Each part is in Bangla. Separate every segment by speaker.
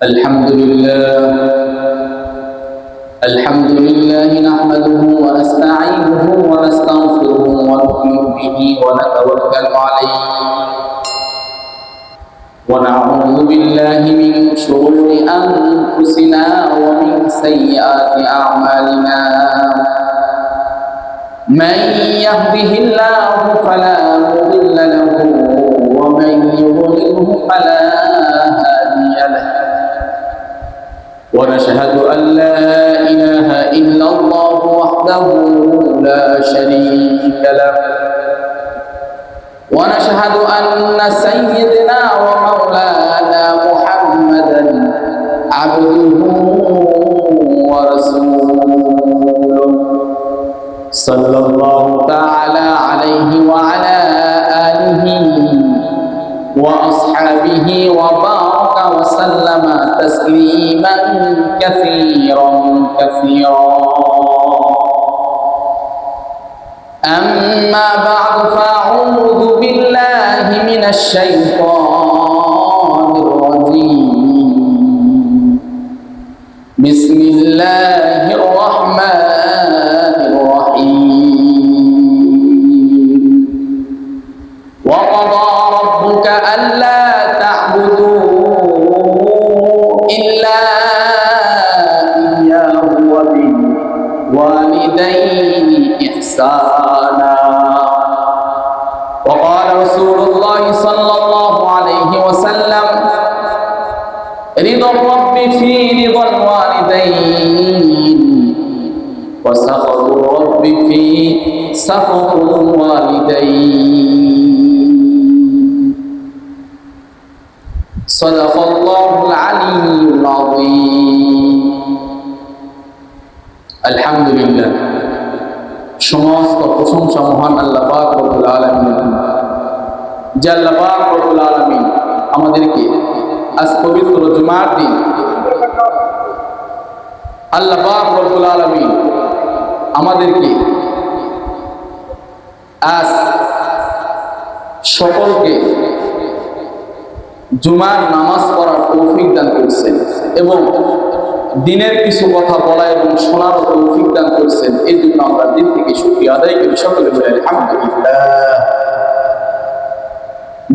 Speaker 1: الحمد لله نحمده ونستعينه ونستغفره ونؤمن به ونتوكل عليه ونعوذ بالله من شرور أنفسنا ومن سيئات أعمالنا من يهده الله فلا مضل له ومن يضلله فلا هادي له ونشهد أن لا إله إلا الله وحده لا شريك له ونشهد أن سيدنا ومولانا محمدا عبده ورسوله صلى الله تعالى عليه وعلى آله وأصحابه وبارك وسلم تسليما كثيرا أما بعد فأعوذ بالله من الشيطان الرجيم بسم الله الرحمن الرحيم وقضى ربك ألا تعبدوا إلا إياه وبالوالدين إحسانا وقال رسول الله صلى الله عليه وسلم رضا الرب في رضا الوالدين وسخط الرب في سخط الوالدين صدق الله العلي العظيم الحمد لله সমস্ত প্রশংসা মহান আল্লাহ পাক রব্বুল আলামিনের, যে আল্লাহ পাক রব্বুল আলামিন আমাদেরকে আজ পবিত্র জুমার দিন আল্লাহ পাক রব্বুল আলামিন আমাদেরকে আজ সকলকে জুমার নামাজ পড়ার তৌফিক দান করেছেন এবং দিনের কিছু কথা বলা এবং শোনার তৌফিক দান করেছেন। এই জন্য আমরা দিন থেকে শুকরিয়া আদায় করি, সকলে বলে আলহামদুলিল্লাহ।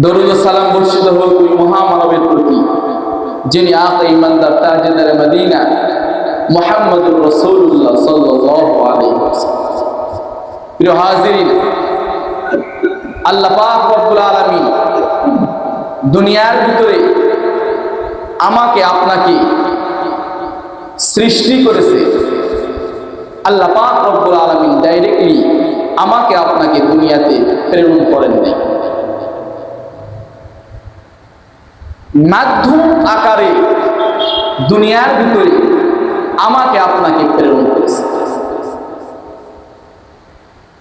Speaker 1: দরুদ ও সালাম বর্ষিত হোক ওই মহামানবের প্রতি, যিনি আকা ইমানদার তাজেদার মদিনা মুহাম্মদুর রাসূলুল্লাহ সাল্লাল্লাহু আলাইহি ওয়াসাল্লাম। প্রিয় হাজিরিন, আল্লাহ পাক রব্বুল আলামিন দুনিয়ার ভিতরে আমাকে আপনাকে সৃষ্টি করেছে। আল্লাহ পাক রব্বুল আলামিন ডাইরেক্টলি আমাকে আপনাকে দুনিয়াতে প্রেরণ করেন নাই, মাধ্যম আকারে দুনিয়ার ভিতরে আমাকে আপনাকে প্রেরণ করেছে।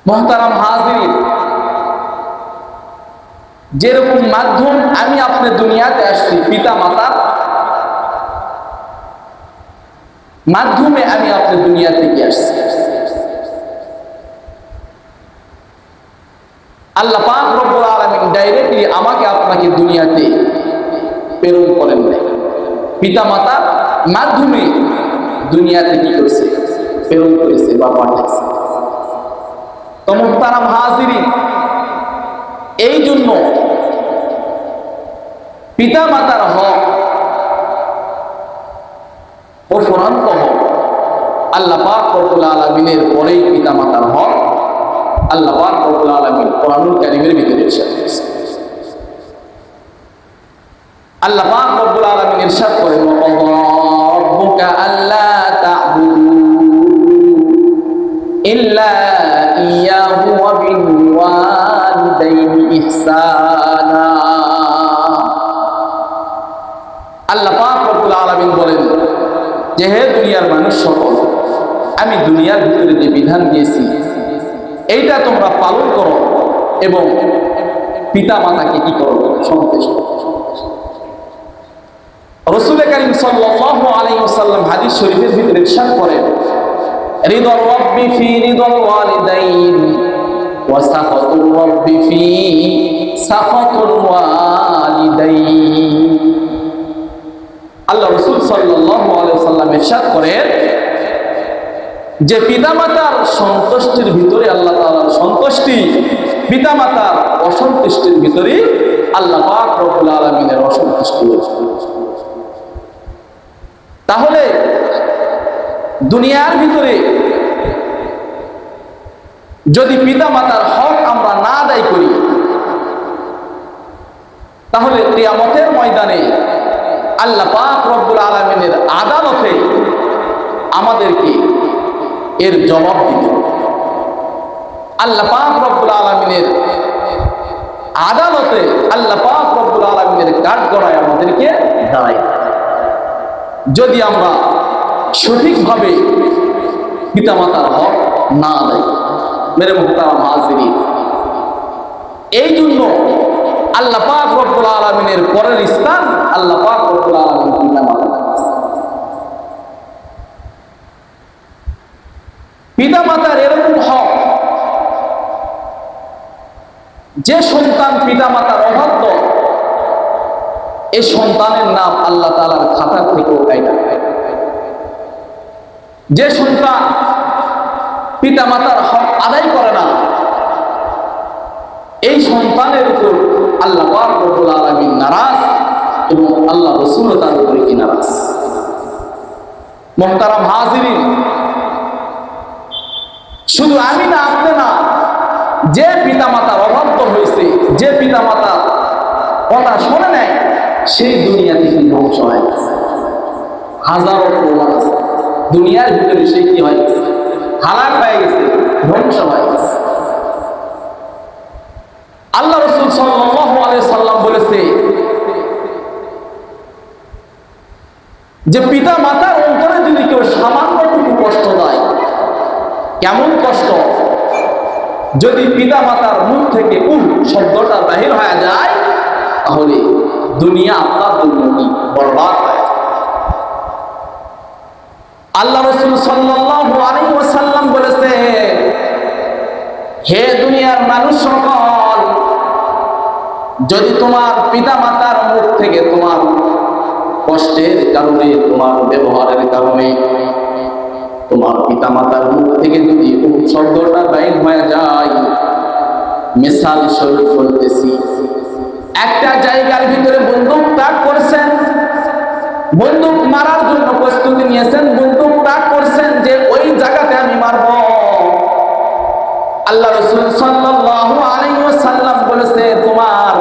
Speaker 1: মুহতারাম হাজিরিন, যেরকম মাধ্যম আমি আপনি দুনিয়াতে আসছি পিতা মাতার মাধ্যমে আমি আপনি দুনিয়া থেকে আসছি। আল্লাহ পাক রব্বুল আলামিন ডাইরেক্টলি আমাকে আপনাকে দুনিয়াতে প্রেরণ করেন নাই, পিতা মাতার মাধ্যমে দুনিয়াতে কি করছে? প্রেরণ করেছে বা পাঠাইছে। তো মুহতারাম হাজিরিন, এই জন্য পিতা মাতার হক ও চূড়ান্ত হক আল্লাহ পাক রব্বুল আলামিনের পরেই পিতা মাতার হক আল্লাহ পাক রব্বুল আলামিন কোরআনুল কারীমের ভিতরে ইরশাদ করেছেন। আল্লাহ পাক রব্বুল আলামিন ইরশাদ করেন, ওয়াকাযা রাব্বুকা আল্লা তা'বুদু ইল্লা ইয়্যাহু ওয়া বিল ওয়ালিদাইনি ইহসানা। আল্লাহ পাক রব্বুল আলামিন বলেন যে হে দুনিয়ার মানুষ সকল, আমি দুনিয়ার ভিতরে যে বিধান দিয়েছি এইটা তোমরা পালন করো এবং পিতা মাতাকে কি করো? সন্তুষ্ট। রাসূল কারীম সাল্লাল্লাহু আলাইহি ওয়াসাল্লাম হাদিস শরীফের ভিতরে ইরশাদ করেন, রিদার রাব্বি ফি রিদাল ওয়ালিদাইন ওয়া সাখাতুর রাব্বি ফি সাখাতুল ওয়ালিদাইন। আল্লাহ রাসূল সাল্লাল্লাহু আলাইহি ওয়াসাল্লাম ইরশাদ করেন যে পিতামাতার সন্তুষ্টির ভিতরে আল্লাহ তাআলার সন্তুষ্টি, পিতামাতার অসন্তুষ্টির ভিতরে আল্লাহ পাক রব্বুল আলামিনের অসন্তুষ্টি। তাহলে দুনিয়ার ভিতরে যদি পিতামাতার হক আমরা না আদায় করি, তাহলে কিয়ামতের ময়দানে আল্লাহ পাক রব্বুল আলামিনের আদালতে আমাদেরকে এর জবাব দিতে হবে। আল্লাহ পাক রব্বুল আলামিনের আদালতে আল্লাহ পাক রব্বুল আলামিনের কাঠগড়ায় আমাদেরকে দাঁড়াই। যদি আমরা সঠিকভাবে পিতামাতার হক না আদায়, মেরে মুহতারাম হাজিরিন, এই জন্য আল্লাহ পাক রব্বুল আলামিনের পরের স্থান আল্লাহ পাক রব্বুল আলামিন পিতামাতা। পিতামাতার এরকম হক, যে সন্তান পিতামাতার অবাধ্য, এই সন্তানের নাম আল্লাহ তাআলার খাতা থেকে উঠায় না। যে সন্তান পিতামাতার হক আদায় করে না, এই সন্তানের উপর আল্লাহ পাক রব্বুল আলামিন নারাজ এবং আল্লাহ রাসূল তার উপরে কি নারাজ। মুহতারাম হাজিরিন, শুধু আমি না, আপনি না, যে পিতামাতার অবাধ্য হয়েছে, যে পিতামাতার কথা শোনে নাই, সেই দুনিয়া থেকে ধ্বংস হয়ে গেছে। হাজারো প্রমাণ আছে দুনিয়ার ভিতরে সে কি হয়ে গেছে, হালাক হয়ে গেছে, ধ্বংস হয়ে গেছে। আল্লাহ রাসূল সাল্লাল্লাহু আলাইহি সাল্লাম বলেছে যে পিতা মাতার অন্তরে যদি কেউ সামান্যটুকু কষ্ট দেয়, কেমন কষ্ট, যদি পিতা মাতার মুখ থেকে শব্দটা বাহির হয়ে যায়, তাহলে দুনিয়া আপনার জন্য কি বরবাদ হয়ে যায়। আল্লাহ রাসূল সাল্লাল্লাহু আলাইহি ওয়াসাল্লাম বলেছে, হে দুনিয়ার মানুষ সকল, যদি তোমার পিতা মাতার মুখ থেকে তোমার কষ্টের কারণে, তোমার ব্যবহারের কারণে, তোমার পিতা মাতার মুখ থেকে যদি শব্দটা বাইর হয়ে যায়, মিসাল স্বরূপ বলতেছি, একটা জায়গার ভিতরে বন্দুক তাক করছেন, বন্দুক মারার জন্য প্রস্তুতি নিয়েছেন, বন্দুক তাক করছেন যে ওই জায়গাতে আমি মারব। আল্লাহ রাসূল সাল্লাল্লাহু আলাইহি ওয়াসাল্লাম বলেছে, তোমার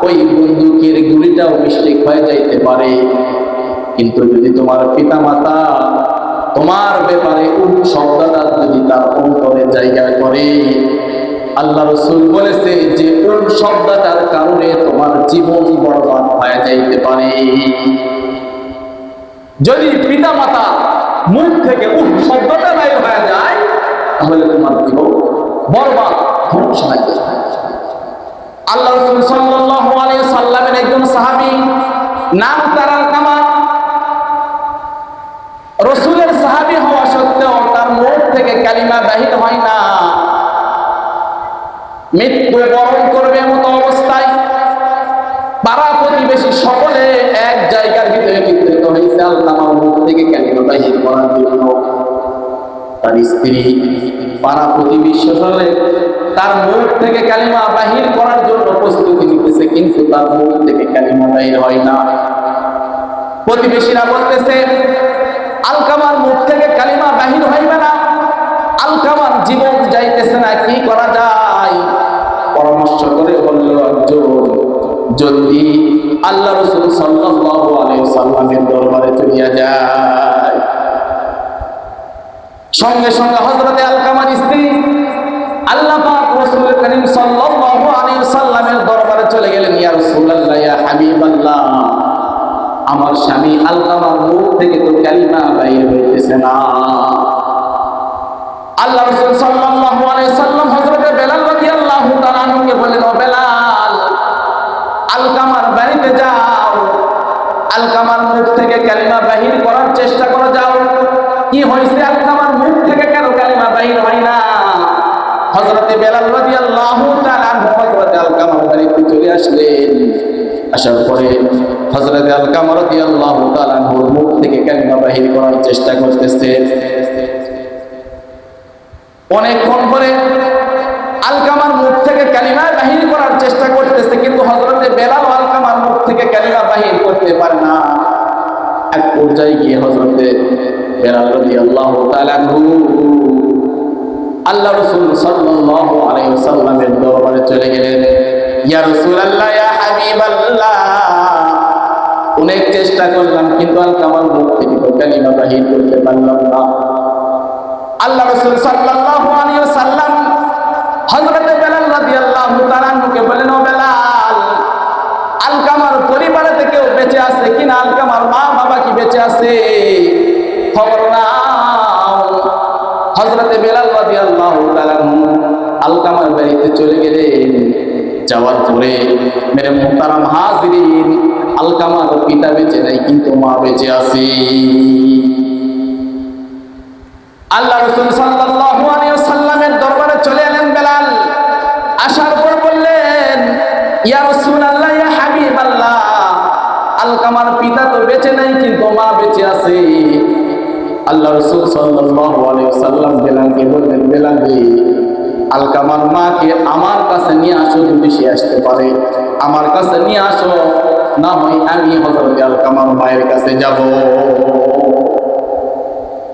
Speaker 1: ওই বন্দুকের গুলিটাও মিস্টেক হয়ে যাইতে পারে, কিন্তু যদি তোমার পিতামাতা তোমার ব্যাপারে শব্দটা যদি তার অন্তরে জায়গা করে, আল্লাহ রাসূল বলেছে যে ওই শব্দটার কারণে তোমার জীবন বরবাদ হয়ে যাইতে পারে। যদি পিতামাতা মুখ থেকে শব্দটা বাইর হয়ে যায়, তাহলে তোমার জীবন বরবাদ, ধ্বংস হয়ে যাবে। আল্লাহ রাসূল সাল্লাল্লাহু আলাইহি সাল্লামের একজন সাহাবী, নাম তার আলকামা, রাসূলের সাহাবী হওয়া সত্ত্বেও তার মুখ থেকে কালিমা বাহির হয় না। মৃত্যু বরণ করবে মতো অবস্থায় পাড়া প্রতিবেশী সকলে এক জায়গার ভিতরে একত্রিত হয়েছে আলকামার মুখ থেকে কালিমা বাহির করার জন্য। তার স্ত্রী, পাড়া প্রতিবেশী সকলে তার মুখ থেকে কালিমা বাহির করার জন্য প্রস্তুতি নিতেছে, কিন্তু তার মুখ থেকে কালিমা বাহির হয় না। প্রতিবেশীরা বলতেছে, আলকামার মুখ থেকে কালিমা বাহির হইবে না, আলকামার জীবন যাইতেছে না, কি করা যায়? পরামর্শ করে বলল একজন, জলদি আল্লাহ রাসূল সাল্লাল্লাহু আলাইহি সাল্লামের দরবারে চলিয়া যায়। সঙ্গে সঙ্গে হযরতে আলকামার স্ত্রী আল্লাহ পাক রাসূল করিম সাল্লাল্লাহু আলাইহি সাল্লামের দরবারে চলে গেলেন। ইয়া রাসূলুল্লাহ, ইয়া হাবিবাল্লাহ, আমার স্বামী আলকামার মুখ থেকে তো কালিমা বাইর হইতেছে না। আল্লাহ রাসূল সাল্লাল্লাহু আলাইহি সাল্লাম হযরতে বেলাল রাদিয়াল্লাহু তাআলা আনহুকে বললেন, ও বেলাল, আলকামার বাড়িতে যাও, আলকামার মুখ থেকে কালিমা বাহির করার চেষ্টা করে যাও। কি হয়েছে, আলকামার মুখ থেকে কেন কালিমা বাহির হয় না? হযরতে বেলাল রাদিয়াল্লাহু তাআলা আনহু হযরতে আলকামার বাড়িতে চলে আসলেন। আসার পরে হযরত আলকামা রাদিয়াল্লাহু তাআলা আনহুর মুখ থেকে কালিমা বাহির করার চেষ্টা করতেছে। অনেকক্ষণ পরে আলকামার মুখ থেকে কালিমা বাহির করার চেষ্টা করতেছে, কিন্তু হযরতে বেলাল আলকামার মুখ থেকে কালিমা বাহির করতে পারে না। এক পর্যায়ে গিয়ে হযরতে বেলাল রাদিয়াল্লাহু তাআলা আনহু আল্লাহ রাসূল সাল্লাল্লাহু আলাইহি ওয়াসাল্লামের দরবারে চলে গেলেন। ইয়া রাসূলুল্লাহ, ইয়া হাবিবাল্লাহ, অনেক চেষ্টা করলাম কিন্তু আলকামার মুখ থেকে তো কালিমা বাহির করতে পারলাম না। আল্লাহ রাসূল সাল্লাল্লাহু আলাইহি ওয়াসাল্লাম হযরত বেলাল রাদিয়াল্লাহু তাআলা আনহুকে বলেন, ও বেলাল, আলকামার পরিবারে কেউ বেঁচে আছে কিনা? আলকামার মা বাবা কি বেঁচে আছে? খবর নাও। হযরত বেলাল রাদিয়াল্লাহু তাআলা আলকামার বাড়িতে চলে গেলেন। যাওয়ার পরে মেরে মুহতারাম হাজিরিন, আলকামার পিতা বেঁচে নাই কিন্তু মা বেঁচে আছে। আল্লাহ রাসূল সাল্লাল্লাহু আলাইহি ওয়াসাল্লামের দরবারে চলে এলেন বেলাল। আসার পর বললেন, ইয়া রাসূলুল্লাহ, ইয়া হাবিবাল্লাহ, আলকামার পিতা তো বেঁচে নাই কিন্তু মা বেঁচে আছে। আল্লাহ রাসূল সাল্লাল্লাহু আলাইহি ওয়াসাল্লাম বেলালকে বললেন, বেলাল রে, আলকামার মাকে আমার কাছে নিয়ে আসো, যদি সে আসতে পারে আমার কাছে নিয়ে আসো, না হয় আমি হযরত আলকামার মায়ের কাছে যাব।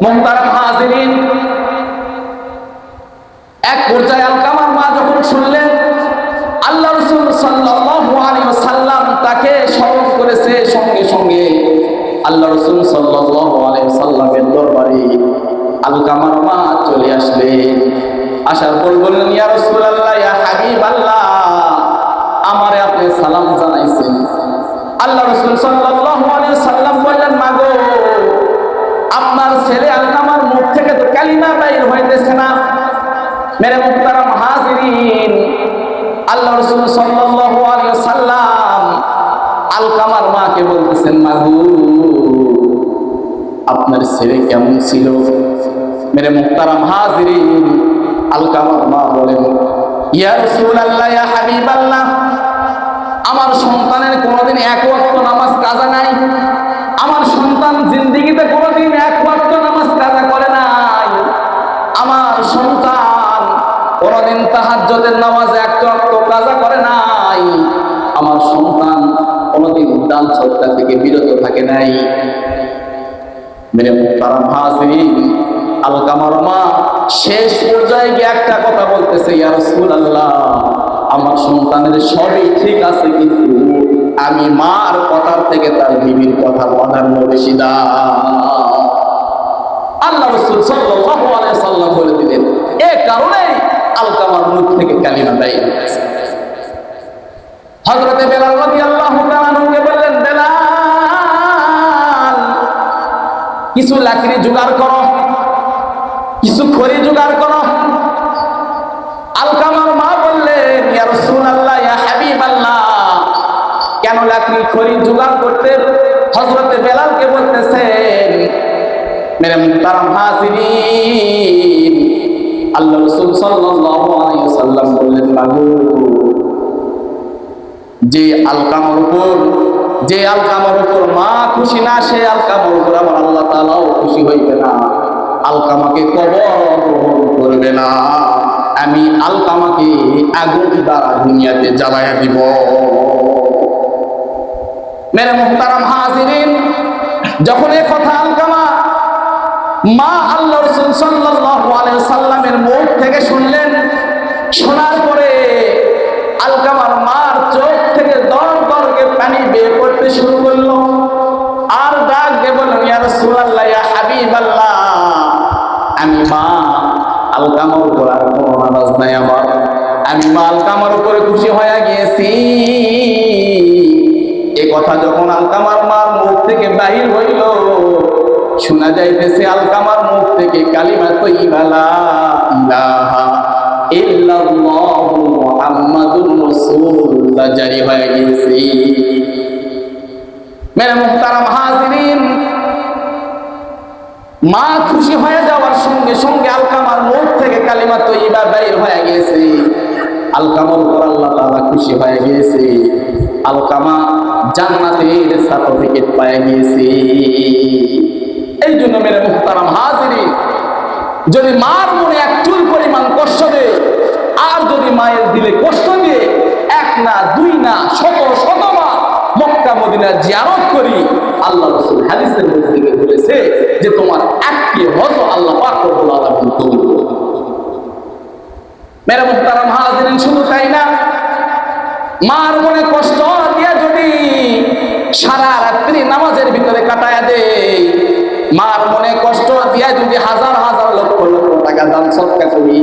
Speaker 1: মুহতারাম হাজিরিন, এক পর্যায়ে আলকামার মা যখন শুনলেন আল্লাহ রাসূল সাল্লাল্লাহু আলাইহি ওয়াসাল্লাম তাকে স্মরণ করেছে, সঙ্গে সঙ্গে আল্লাহ রাসূল সাল্লাল্লাহু আলাইহি ওয়াসাল্লামের দরবারে আলকামার মা চলে আসলেন। আসার পর বললেন, ইয়া রাসূলুল্লাহ, ইয়া হাবিবাল্লাহ, আমারে আপনি সালাম জানাইছেন। আল্লাহ রাসূল সাল্লাল্লাহু আলাইহি ওয়াসাল্লাম বললেন, মাগো, আপনার ছেলে আলকামার মুখ থেকে তো কালিমা বাইর হইতেছে না। মেরে মুহতারাম হাজিরিন, আল্লাহ রাসূল সাল্লাল্লাহু আলাইহি ওয়াসাল্লাম আলকামার মাকে বলতেছেন, মাগো, আপনার ছেলে কেমন ছিল? মেরে মুহতারাম হাজিরিন, আলকামার মা বলেন, ইয়া রাসূলুল্লাহ, ইয়া হাবিবাল্লাহ, আমার সন্তানের কোনোদিন এক ওয়াক্ত নামাজ কাজা নাই। আমার সন্তান জিন্দেগিতে কোনোদিন এক ওয়াক্ত নামাজ কাজা করে নাই। আমার সন্তান কোনোদিন তাহাজ্জুদের নামাজ এক ওয়াক্ত কাজা করে নাই। আমার সন্তান কোনোদিন দান সদকা থেকে বিরত থাকে নাই। মেরে মুহতারাম হাজিরিন, আলকামার মা শেষ পর্যায়ে গিয়ে একটা কথা বলতেছে, ইয়া রাসূলুল্লাহ, আমার সন্তানের সবই ঠিক আছে, কিন্তু আমি মার কথার থেকে তার বিবির কথা প্রাধান্য বেশি দাও। আল্লাহ রাসূল সাল্লাল্লাহু আলাইহি ওয়াসাল্লাম বলে দিলেন, এই কারণে আলকামার মুখ থেকে কালিমা বাইর হয়েছে। হযরত বেলাল রাদিয়াল্লাহু তাআলা আনহুকে বললেন, বেলাল, কিছু লাকড়ি জোগাড় করো, কিছু খড়ি জোগাড় করো। আলকামার মা বললেন, ইয়া রাসূলুল্লাহ, ইয়া হাবিবাল্লাহ, কেন লাকড়ি খড়ি জোগাড় করতে হযরত বেলালকে বলতেছেন? মেরে মুহতারাম হাজিরিন, আল্লাহ রাসূল সাল্লাল্লাহু আলাইহি ওয়াসাল্লাম বললেন, মাগো, যে আলকামার উপর মা খুশি না, সে আলকামার উপর আমার আল্লাহ তাআলাও খুশি হইবে না। আলকামাকে কবর গ্রহণ করবে না। আমি আলকামাকে আগুন দ্বারা দুনিয়াতে জ্বালাইয়া দিব। মেরে মুহতারাম হাজিরিন, যখন এই কথা আলকামা মা আল্লাহ রাসূল সাল্লাল্লাহু আলাইহি ওয়াসাল্লামের মুখ থেকে শুনলেন, শোনার পরে আলকামার মার চোখ থেকে দর দরকে পানি বের করতে শুরু করলো। আর ডাক দিয়ে বললেন, ইয়া রাসূলুল্লাহ, ইয়া হাবিবাল্লাহ, আমি মা আলকামার উপর আর কোনো নারাজ নাই আমার। আমি মা আলকামার উপরে খুশি হয়ে গিয়েছি। এ কথা যখন আলকামার মার মুখ থেকে বাহির হইল, শোনা যাইতেছে আলকামার মুখ থেকে কালিমা তাইয়্যিবা লা ইলাহা ইল্লাল্লাহু মুহাম্মাদুর রাসূলুল্লাহ জারি হয়ে গেছে। মেরে মুহতারাম হাজিরিন, মা খুশি হয়ে যাওয়ার সঙ্গে সঙ্গে আলকামার মুখ থেকে কালিমা তাইয়্যিবা বের হয়ে গেছে। আলকামার উপর আল্লাহ তাআলা খুশি হয়ে গেছে। আলকামা জান্নাতের সার্টিফিকেট পেয়ে গিয়েছে। এই জন্য মেরে মুহতারাম হাজিরিন, যদি মার মনে এক চুল পরিমাণ কষ্ট দেয়, আর যদি মায়ের দিলে কষ্ট দিয়ে এক না দুই না শত শতবার মক্কা মদিনা জিয়ারত করি, আল্লাহ রাসূল হাদিসের মধ্যে বলেছে যে তোমার একটি হজ আল্লাহ পাক রব্বুল আলামিন কবুল করবেন। মেরে মুহতারাম হাজিরিন, শুধু তাই না, মার মনে কষ্ট দিয়া যদি সারা রাত্রি নামাজের ভিতরে কাটায় দেয়, মার মনে কষ্ট দিয়া যদি হাজার হাজার লক্ষ লক্ষ টাকা দান সদকা করি,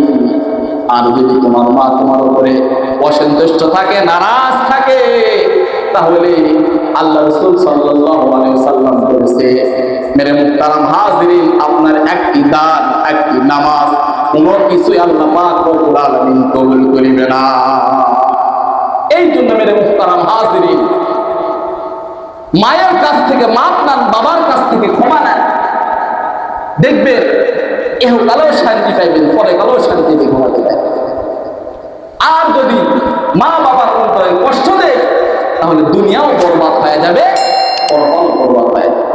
Speaker 1: আর যদি তোমার মা তোমার উপরে অসন্তুষ্ট থাকে, নারাজ থাকে, তাহলে আল্লাহ রাসূল সাল্লাল্লাহু আলাইহি ওয়াসাল্লাম বলেছে, মেরে মুহতারাম হাজিরিন, আপনার একটি দান, একটি নামাজ, কোনো কিছুই আল্লাহ পাক রব্বুল আলামিন কবুল করিবে না। এই জন্য মেরে মুহতারাম হাজিরিন, মায়ের কাছ থেকে মাপ নেন, বাবার কাছ থেকে ক্ষমা নেন, দেখবেন ইহকালেও শান্তি পাইবেন, পরকালেও শান্তি দিয়ে ঘুমাতে পারবেন। আর যদি মা বাবার অন্তরে কষ্ট দেয়, তাহলে দুনিয়াও বরবাদ হয়ে যাবে, পরকালও বরবাদ হয়ে যাবে।